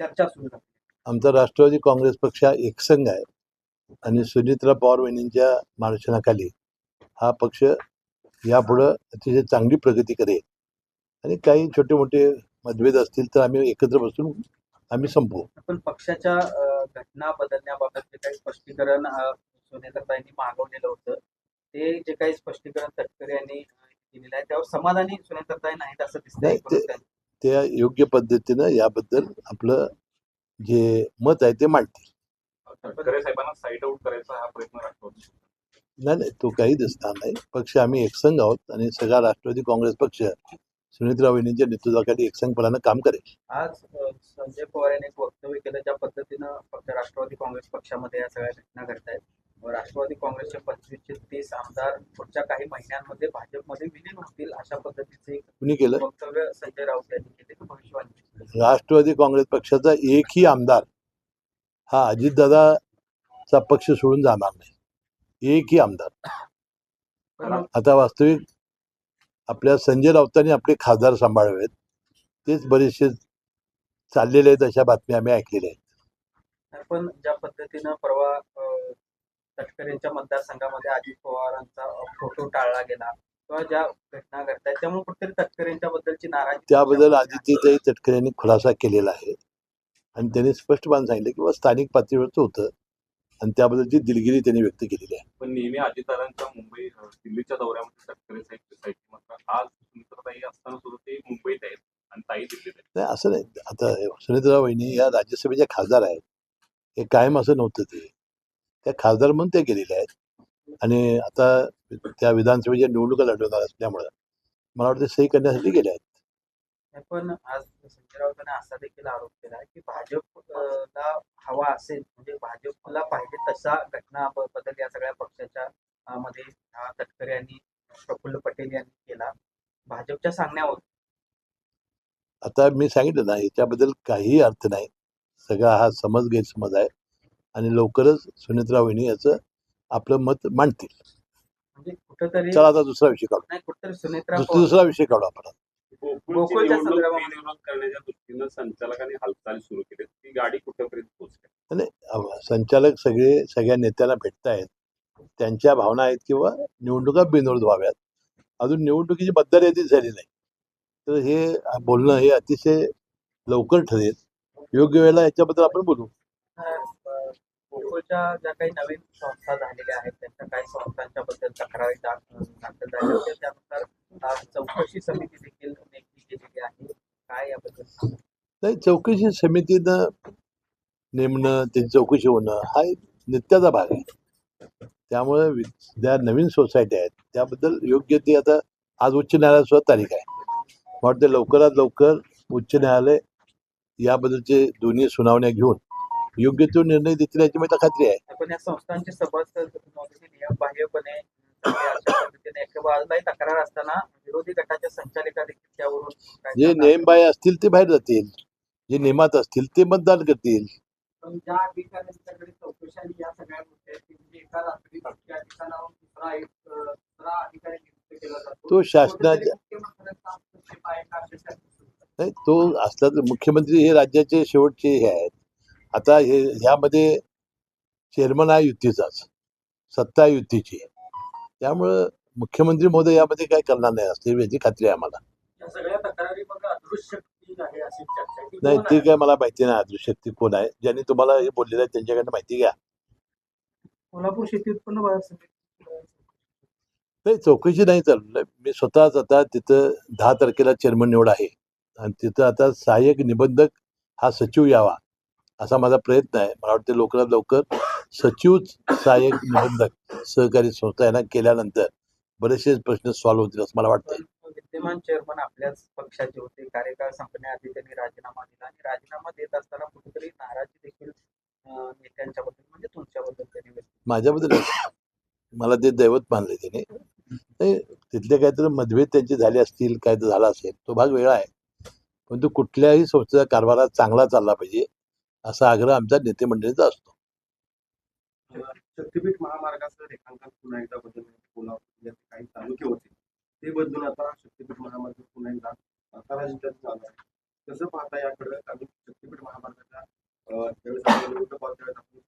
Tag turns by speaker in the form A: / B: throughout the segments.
A: चर्चा सुरू झाली.
B: आमचा राष्ट्रवादी काँग्रेस पक्ष हा एकसंघ आहे आणि सुनीत्रा पवार वहिनींच्या मार्गदर्शनाखाली हा पक्ष यापुढं अतिशय चांगली प्रगती करेल आणि काही छोटे मोठे मतभेद असतील तर आम्ही एकत्र बसून आम्ही संपवू.
A: पण पक्षाच्या घटना बदलण्याबाबत जे काही स्पष्टीकरण सुनेत्राताईंनी मागवलेलं होतं, ते जे काही स्पष्टीकरण तटकरे यांनी दिलेलं आहे त्यावर समाधानी सुनेत्राताई नाहीत असं
B: नाही,
A: दिसतंय.
B: त्या योग्य पद्धतीनं याबद्दल आपलं जे मत आहे ते मांडतील.
C: तटकरे साहेबांना साईड आउट करायचा हा प्रयत्न राष्ट्रवादी.
B: नाही, तो काही दिसणार नाही. पक्ष आम्ही एकसंघ आहोत आणि सगळा राष्ट्रवादी काँग्रेस पक्ष सुनीत्रा वहिनींच्या नेतृत्वाखाली एकसंघपणानं काम करेल.
A: आज संजय पवार यांनी एक वक्तव्य केलं, ज्या पद्धतीनं फक्त राष्ट्रवादी काँग्रेस पक्षामध्ये या सगळ्या घटना घडत आहेत. राष्ट्रवादी काँग्रेसचे 25 ते 30 आमदार पुढच्या काही महिन्यांमध्ये भाजपमध्ये विलीन होतील अशा पद्धतीचे
B: कुणी केलं?
A: वक्तव्य संजय राऊत यांनी केले. भविष्यवाणी
B: राष्ट्रवादी काँग्रेस पक्षाचा एकही आमदार हा अजितदादाचा पक्ष सोडून जाणार नाही. एकही आमदार. आता वास्तविक आपल्या संजय राऊतांनी आपले खासदार सांभाळावेत, तेच बरेचसे चाललेले आहेत अशा बातम्या आम्ही ऐकलेल्या आहेत.
A: पण ज्या पद्धतीनं परवा तटकरेंच्या मतदारसंघामध्ये अजित पवारांचा फोटो टाळला गेला किंवा ज्या घटना घडतात त्यामुळे कुठेतरी तटकरेंच्या बद्दलची नाराजी,
B: त्याबद्दल आदित्यताई तटकरे यांनी खुलासा केलेला आहे आणि त्यांनी स्पष्टपणे सांगितलं की स्थानिक पातळीवरचं होतं आणि त्याबद्दलची दिलगिरी त्यांनी व्यक्त केलेली आहे.
C: पण नेहमी अजितदादांच्या मुंबई दिल्लीच्या दौऱ्यामध्ये तटकरे साहेब दिसायचे, मात्र आज सुनीत्राताई असताना सुद्धा ते मुंबईत आहेत आणि ताई दिल्लीत आहेत.
B: नाही, असं नाही. आता सुनीत्रा वहिनी या राज्यसभेच्या खासदार आहेत. हे कायम असं नव्हतं. त्या खासदार म्हणून ते गेलेले आहेत आणि आता त्या विधानसभेच्या निवडणुका लढवणार असल्यामुळं मला वाटतं सही करण्यासाठी गेले आहेत.
A: पण आज संजय राऊतांनी असा देखील आरोप केला की भाजपला हवा असेल म्हणजे भाजपला पाहिजे तसा घटना बदल या सगळ्या पक्षाच्या मध्ये तटकरे यांनी प्रफुल्ल पटेल यांनी केला भाजपच्या सांगण्यावर.
B: आता मी सांगितलं ना, याच्याबद्दल काही अर्थ नाही. सगळा हा गैरसमज आहे आणि लवकरच सुनीत्रा वहिनी याचं आपलं मत मांडतील.
A: म्हणजे कुठेतरी
B: चला आता दुसरा विषय काढू.
A: नाही, कुठेतरी
B: दुसरा विषय काढू आपण.
A: गोकुळच्या संदर्भामध्ये
C: विरोध करण्याच्या दृष्टीनं संचालकांनी हालचाल सुरू केली, ती गाडी कुठेपर्यंत पोहोचली?
B: नाही, संचालक सगळ्या नेत्यांना भेटतायत. त्यांच्या भावना आहेत किंवा निवडणुका बिनविरोध व्हाव्यात. अजून निवडणुकीची मतदार यादी झाली नाही, तर हे बोलणं हे अतिशय लवकर ठरेल. योग्य वेळेला याच्याबद्दल आपण बोलू.
A: गोकुळच्या ज्या काही नवीन संस्था झालेल्या आहेत त्यांच्या काही संस्थांच्या बद्दल तक्रारी दाखल झाल्या होत्या, त्यानुसार चौकशी समिती देखील नेमली गेलेली आहे. काय याबद्दल?
B: नाही, चौकशी समितीनं नेमणं, त्यांची चौकशी होणं हा एक नित्याचा भाग आहे. त्यामुळे ज्या नवीन सोसायटी आहेत त्याबद्दल योग्य ते आता आज उच्च न्यायालयात सुद्धा तारीख आहे. मला वाटतं लवकरात लवकर उच्च न्यायालय याबद्दलचे दोन्ही सुनावण्या घेऊन योग्य तो निर्णय देतील याची मला खात्री आहे.
A: पण या संस्थांचे सभासद नियमबाह्यपणे अशा पद्धतीने एका बाजूलाही तक्रार असताना विरोधी गटाच्या संचालिका देखील त्यावरून
B: जे नियमबाह्य असतील ते बाहेर जातील, जे नियमात असतील ते मतदान करतील.
A: पण ज्या अधिकाऱ्यांच्याकडे चौकशी आणि या सगळ्या गोष्टी म्हणजे एका रात्री त्या ठिकाणाहून दुसरा अधिकारी नियुक्त केला जातो,
B: तो शासनाच्या नाही, तो असला तर मुख्यमंत्री हे राज्याचे शेवटचे हे आहेत. आता ह्यामध्ये चेअरमन हा युतीचाच, सत्ता युतीची. त्यामुळं मुख्यमंत्री महोदय यामध्ये काय करणार नाही असते याची खात्री आहे आम्हाला.
A: सगळ्या तक्रारी मग अदृश्य आहे अशी चर्चा
B: नाही, ते काय मला माहिती नाही अदृश्य शक्ती कोण आहे. ज्यांनी तुम्हाला हे बोललेलं आहे त्यांच्याकडनं माहिती घ्या.
A: कोल्हापूर शेती उत्पन्न बाजार समिती
B: नाही, चौकशी नाही चालू. मी स्वतःच आता तिथं 10 तारखेला चेअरमन निवड आहे आणि तिथं आता सहाय्यक निबंधक हा सचिव यावा असा माझा प्रयत्न आहे. मला वाटतं लवकरात लवकर सचिवच सहाय्यक निबंधक सहकारी संस्था यांना केल्यानंतर बरेचसे प्रश्न सॉल्व्ह होतील असं मला वाटतं.
A: विद्यमान चेअरमन आपल्याच पक्षाचे होते, कार्यकाळ संपण्याआधी त्यांनी राजीनामा दिला आणि राजीनामा देत असताना कुठेतरी नाराजी देखील नेत्यांच्या बद्दल म्हणजे तुमच्याबद्दल त्यांनी
B: माझ्याबद्दल मला ते दैवत मानले त्याने. तिथले काहीतरी मतभेद त्यांचे झाले असतील, काय तर झाला असेल, तो भाग वेगळा आहे. परंतु कुठल्याही संस्थेचा कारभार हा चांगला चालला पाहिजे असा आग्रह आमचा नेते मंडळीचा असतो.
C: शक्तीपीठ महामार्गाचं रेखांकन पुन्हा एकदा बदलण्यात कोल्हापूर काही तालुके होते ते बदलून आता शक्तीपीठ महामार्ग पुन्हा एकदा सातारा जिल्ह्यात झाला आहे. कसं पाहता याकडे शक्तीपीठ महामार्गाच्या
D: त्यावेळेस आपण निवडणूक पाहतो त्यावेळेस आपण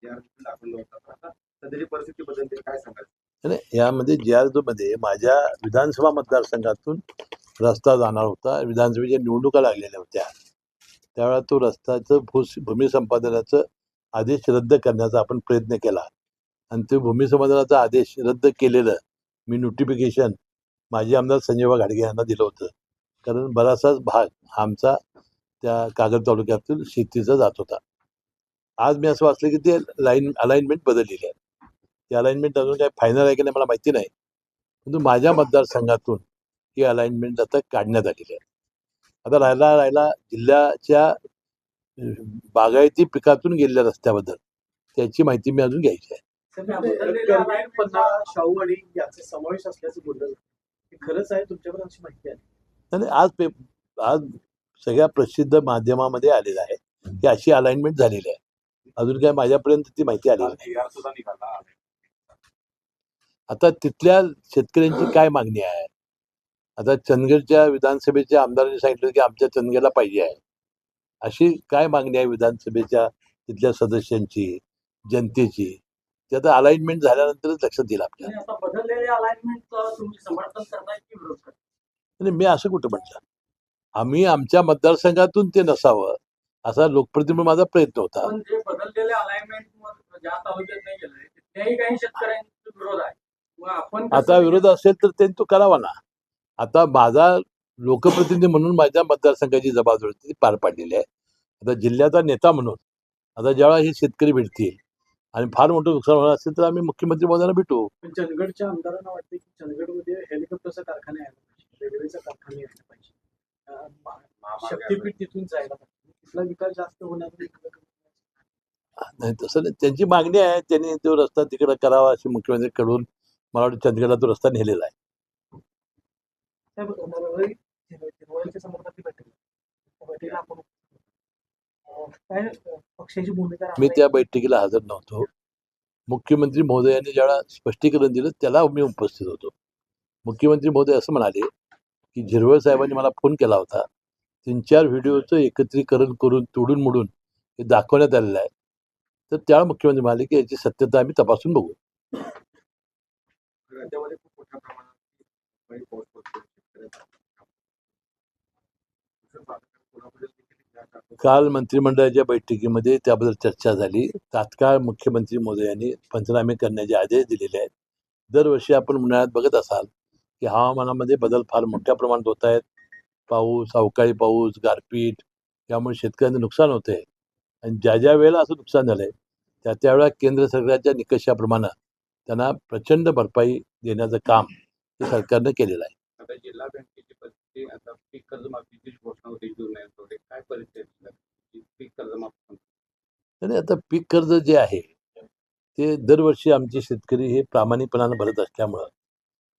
D: या अर्थी दाखवलं होतं. आता सध्याची परिस्थिती बदलते, काय सांगाल?
B: आणि यामध्ये JRZ मध्ये माझ्या विधानसभा मतदारसंघातून रस्ता जाणार होता. विधानसभेच्या निवडणुका लागलेल्या होत्या. त्यावेळेला तो रस्त्याचं भूमी संपादनाचं आदेश रद्द करण्याचा आपण प्रयत्न केला आणि ते भूमी संपादनाचा आदेश रद्द केलेलं मी नोटिफिकेशन माजी आमदार संजयबा घाडगे यांना दिलं होतं. कारण बराचसाच भाग आमचा त्या कागद तालुक्यातील शेतीचा जात होता. आज मी असं वाचलं की ते अलाइनमेंट बदललेली आहे. ती अलाइनमेंट अजून काही फायनल आहे की नाही मला माहिती नाही, परंतु माझ्या मतदारसंघातून ही अलाइनमेंट आता काढण्यात आलेली आहे. आता राहिला जिल्ह्याच्या बागायती पिकातून गेलेल्या रस्त्याबद्दल त्याची माहिती मी अजून घ्यायची आहे.
E: शाहूवाडी याचा समावेश असल्याचं बोललं जातं. हे खरंच आहे? तुमच्याकडे अशी माहिती आहे?
B: आणि आज सगळ्या प्रसिद्ध माध्यमामध्ये आलेलं आहे की अशी अलाइनमेंट झालेली आहे. अजून काय माझ्यापर्यंत ती माहिती आलेली नाही.
C: PR सुद्धा निघाला.
B: आता तिथल्या शेतकऱ्यांची काय मागणी आहे? आता चंदगडच्या विधानसभेच्या आमदारांनी सांगितलं की आमच्या चंदगडला पाहिजे आहे. अशी काय मागणी आहे विधानसभेच्या तिथल्या सदस्यांची, जनतेची? ते आता अलाइनमेंट झाल्यानंतरच लक्षात येईल आपल्याला.
E: आणि आता बदललेल्या अलाइनमेंट तुम्ही समर्थन करताय की विरोध करताय?
B: आणि मी असं कुठं म्हटलं? आम्ही आमच्या मतदारसंघातून ते नसावं असा लोकप्रतिनिधी माझा प्रयत्न होता.
E: पण जे बदललेल्या अलाइनमेंट ज्या तालुक्यात नाही गेलंय तिथल्याही काही शेतकऱ्यांचा विरोध आहे. मग आपण
B: आता विरोध असेल तर त्यांनी तो करावा ना. आता माझा लोकप्रतिनिधी म्हणून माझ्या मतदारसंघाची जबाबदारी ती पार पाडलेली आहे. आता जिल्ह्याचा नेता म्हणून आता जेव्हा हे शेतकरी भेटतील आणि फार मोठं नुकसान होणार असेल तर आम्ही मुख्यमंत्री महोदयांना भेटू.
E: पण चंदगडच्या आमदारांना वाटते की चंदगडमध्ये हेलिकॉप्टरचा कारखाना यायला पाहिजे, रेल्वेचा कारखाना यायला पाहिजे, शक्तीपीठ तिथून जायला पाहिजे, तिथला विकास जास्त होणार
B: नाही तसं नाही, त्यांची मागणी आहे. त्यांनी तो रस्ता तिकडे करावा अशी मुख्यमंत्र्यांकडून मला वाटतं चंदगडला तो रस्ता नेलेला आहे.
E: हिरवळीच्या संदर्भातली बैठकीला आपण काय पक्षाची भूमिका
B: मी त्या बैठकीला हजर नव्हतो. मुख्यमंत्री महोदयांनी ज्यावेळा स्पष्टीकरण दिलं त्याला मी उपस्थित होतो. मुख्यमंत्री महोदय असं म्हणाले की झिरवळ साहेबांनी मला फोन केला होता. 3-4 व्हिडिओचं एकत्रीकरण करून तोडून मोडून हे दाखवण्यात आलेलं आहे. तर त्यावेळा मुख्यमंत्री म्हणाले की याची सत्यता आम्ही तपासून बघू.
D: राज्यामध्ये खूप मोठ्या प्रमाणात पाऊस पडतो.
B: काल मंत्रिमंडळाच्या बैठकीमध्ये त्याबद्दल चर्चा झाली. तात्काळ मुख्यमंत्री महोदयांनी पंचनामे करण्याचे आदेश दिलेले आहेत. दरवर्षी आपण उन्हाळ्यात बघत असाल की हवामानामध्ये बदल फार मोठ्या प्रमाणात होत आहेत. पाऊस, अवकाळी पाऊस, गारपीट यामुळे शेतकऱ्यांचं नुकसान होत आहे. आणि ज्या वेळेला असं नुकसान झालं आहे त्यावेळेला केंद्र सरकारच्या निकषाप्रमाणे त्यांना प्रचंड भरपाई देण्याचं काम हे सरकारनं केलेलं आहे.
C: आता जिल्हा बँकेची परिस्थिती आता पीक कर्जमाफीची घोषणा होती जून महिन्यात. काय परिस्थिती पीक कर्जमाफी?
B: आणि आता पीक कर्ज जे आहे ते दरवर्षी आमचे शेतकरी हे प्रामाणिकपणानं भरत असल्यामुळं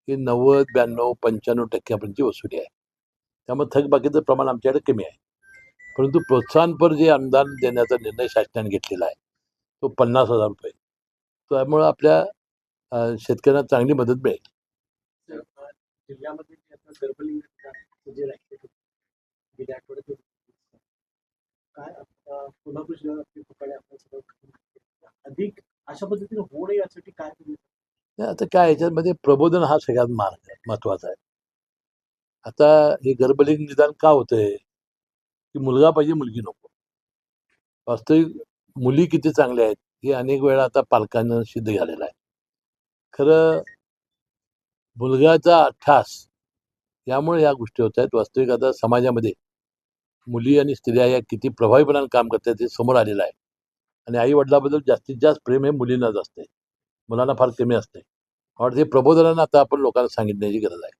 B: हे 90-92-95% वसुली आहे. त्यामुळे थकबाकीचं प्रमाण आमच्याकडे कमी आहे. परंतु प्रोत्साहनपर जे अनुदान देण्याचा निर्णय शासनाने घेतलेला आहे तो 50,000 रुपये. त्यामुळं आपल्या शेतकऱ्यांना चांगली मदत मिळेल.
E: जिल्ह्यामध्ये जे राहिले गेल्या आठवड्यात काय कोल्हापूर जिल्ह्यात अधिक अशा पद्धतीने होणे यासाठी काय करू?
B: आता काय याच्यामध्ये प्रबोधन हा सगळ्यात मार्ग महत्वाचा आहे. आता हे गर्भलिंग निदान का होतंय की मुलगा पाहिजे मुलगी नको. वास्तविक मुली किती चांगल्या आहेत हे अनेक वेळा आता पालकांना सिद्ध झालेलं आहे. खरं मुलगाचा ठास यामुळे या गोष्टी होत आहेत. वास्तविक आता समाजामध्ये मुली आणि स्त्रिया या किती प्रभावीपणाने काम करतात हे समोर आलेलं आहे. आणि आई वडिलाबद्दल जास्तीत जास्त प्रेम हे मुलींनाच असते, मुलांना फार कमी असते. वाटतं हे प्रबोधनानं आता आपण लोकांना सांगितण्याची गरज आहे.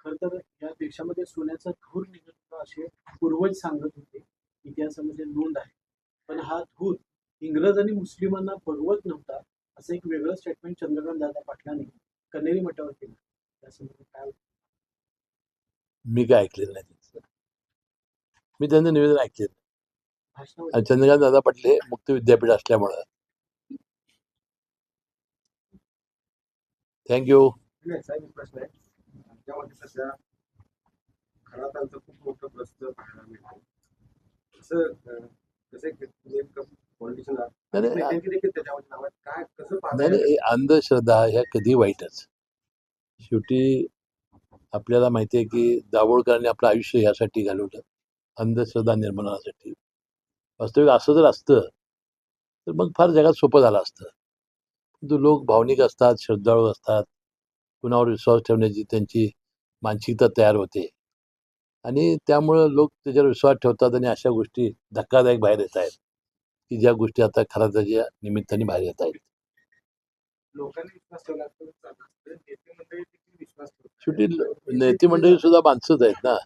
E: खर तर या देशामध्ये सोन्याचा धूर निघत असे पूर्वज सांगत होते, इतिहासामध्ये नोंद आहे. पण हा धूर इंग्रज आणि मुस्लिमांना बघवत नव्हता असं एक वेगळं स्टेटमेंट चंद्रकांत दादा पाटलांनी कन्हेरी मठावर केलं. त्यासंदर्भात काय
B: मी काय ऐकलेलं नाही त्यांचं. मी त्यांचं निवेदन ऐकलेलं.
E: भाषणामध्ये
B: चंद्रकांत दादा पाटील हे मुक्त विद्यापीठ असल्यामुळं. थँक्यू.
D: प्रश्न आहे. राज्यामध्ये सध्या खरातांचं खूप मोठं प्रश्न पाहायला मिळतो. असं कसं नेमकं पॉलिटिशियन
B: नाही, नाही,
D: नेत्यांची देखील त्याच्यामध्ये नाव आहेत. काय कसं
B: नाही
D: पाहताय?
B: नाही, अंधश्रद्धा ह्या कधी वाईटच. शेवटी आपल्याला माहिती आहे की दाभोळकरांनी आपलं आयुष्य यासाठी घालवलं, अंधश्रद्धा निर्मूलनासाठी. वास्तविक असं जर असतं तर मग फार जगात सोपं झालं असतं. परंतु लोक भावनिक असतात, श्रद्धाळू असतात, कुणावर विश्वास ठेवण्याची त्यांची मानसिकता तयार होते आणि त्यामुळं लोक त्याच्यावर विश्वास ठेवतात आणि अशा गोष्टी धक्कादायक बाहेर येत आहेत की ज्या गोष्टी आता खराच्या निमित्ताने बाहेर येत आहेत.
D: लोकांनी विश्वास ठेवला असतं तर चाललं असतं. नेते मंडळी देखील विश्वास ठेवतात.
B: शेवटी नेते मंडळी सुद्धा माणसंच आहेत ना.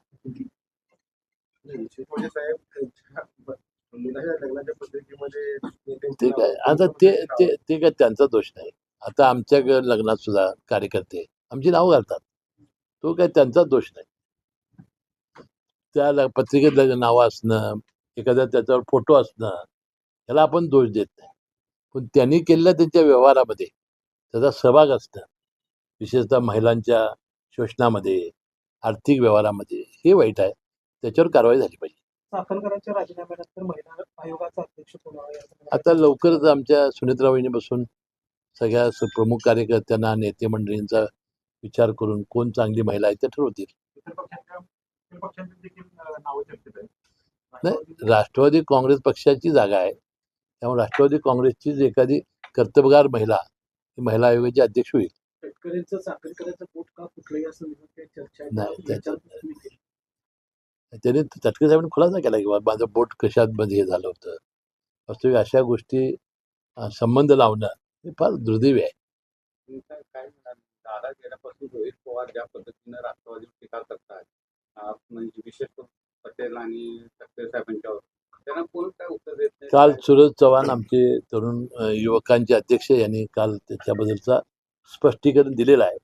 D: शिवसेने साहेब त्यांच्या मुलाच्या लग्नाच्या पत्रिकेमध्ये नेत्यांची
B: ते काय
D: नावं-
B: आता ते ते ते काय त्यांचा दोष नाही. आता आमच्या लग्नात सुद्धा कार्यकर्ते आमची नावं घालतात, तो काय त्यांचा दोष नाही. त्या पत्रिकेत नावं असणं, एखाद्या त्याच्यावर फोटो असणं, ह्याला आपण दोष देत नाही. पण त्यांनी केलेल्या त्यांच्या व्यवहारामध्ये त्याचा सहभाग असणं, विशेषतः महिलांच्या शोषणामध्ये, आर्थिक व्यवहारामध्ये, हे वाईट आहे. त्याच्यावर कारवाई झाली पाहिजे.
E: चाकणकरांच्या राजीनाम्यानंतर महिला आयोगाचा अध्यक्ष कोण व्हावा याचा
B: आता लवकरच आमच्या सुनेत्रा वहिनीपासून सगळ्या प्रमुख कार्यकर्त्यांना, नेते मंडळींचा विचार करून कोण चांगली महिला आहे ते ठरवतील.
C: इतर पक्षांची देखील नावं चर्चेत आहेत.
B: नाही, राष्ट्रवादी काँग्रेस पक्षाची जागा आहे, त्यामुळे राष्ट्रवादी काँग्रेसचीच एखादी कर्तबगार महिला ही महिला आयोगाची अध्यक्ष होईल.
E: शेतकऱ्यांचं चाकणकरांचं पोट का फुटलंय असं म्हणून काही चर्चा आहे.
B: नाही,
E: याच्यावर तुम्ही केली.
B: त्याने तटकरे साहेबांनी खुलासा केला की माझं बोट कशात मध्ये हे झालं होतं. वास्तविक अशा गोष्टी संबंध लावणं हे फार दुर्दैवी आहे.
F: काय म्हणाल, दादा गेल्यापासून रोहित पवार ज्या पद्धतीनं राष्ट्रवादी टीका करतात, म्हणजे विशेष करून पटेल आणि तटकरे साहेबांच्यावर, त्यांना कोण काय उत्तर देत नाही?
B: काल सूरज चव्हाण आमचे तरुण युवकांचे अध्यक्ष यांनी काल त्याच्याबद्दलचा स्पष्टीकरण दिलेलं आहे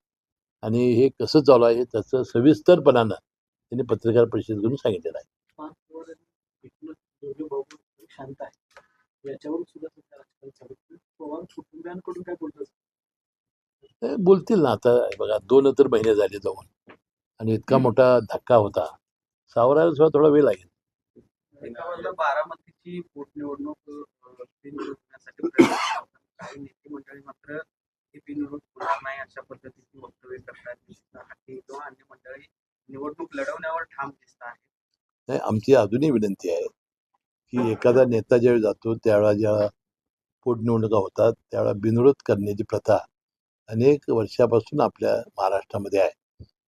B: आणि हे कसं चालू आहे त्याचं सविस्तरपणानं त्यांनी पत्रकार परिषद करून सांगितलेलं आहे.
E: पाच पवार आणि एकनाथ दोघे भाऊ शांत आहे, याच्यावर सुद्धा सध्या राजकारण चालू आहे. पवार कुटुंबियांकडून काय बोलतात?
B: ते बोलतील ना. आता बघा 2 तर महिने झाले जाऊन आणि इतका मोठा धक्का होता, सावरायला सुद्धा थोडा वेळ लागेल.
A: एका बाजूला बारामतीची पोटनिवडणूक बिनविरोध होण्यासाठी प्रयत्न करतात. काही नेते मंडळी मात्र ही बिनविरोध होणार नाही अशा पद्धतीची वक्तव्य करतात. हाती किंवा अन्य मंडळी निवडणूक लढवण्यावर ठाम दिसत आहेत.
B: नाही, आमची अजूनही विनंती आहे की एखादा नेता ज्यावेळी जातो त्यावेळेला ज्या पोटनिवडणुका होतात त्यावेळेला बिनविरोध करण्याची प्रथा अनेक वर्षापासून आपल्या महाराष्ट्रामध्ये आहे.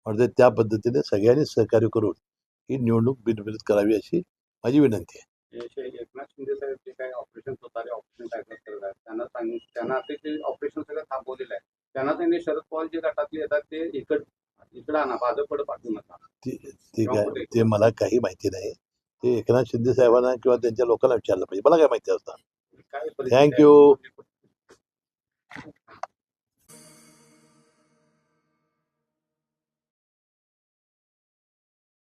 B: म्हणजे त्या पद्धतीने सगळ्यांनी सहकार्य करून ही निवडणूक बिनविरोध करावी अशी माझी विनंती आहे.
F: एकनाथ शिंदे साहेब जे काही ऑपरेशन होतात ऑपरेशन टायगर करत आहेत, त्यांना ते ऑपरेशन सगळं थांबवलेलं आहे. त्यांना त्यांनी शरद पवार जे गटातले येतात ते इकडं आणा, भाजपकडे पाठवू नका.
B: ते काय ते मला काही माहिती नाही. ते एकनाथ शिंदे साहेबांना किंवा त्यांच्या लोकांना विचारलं पाहिजे, मला काय माहिती असतं.
F: काय परिस्थिती आहे?
B: थँक्यू.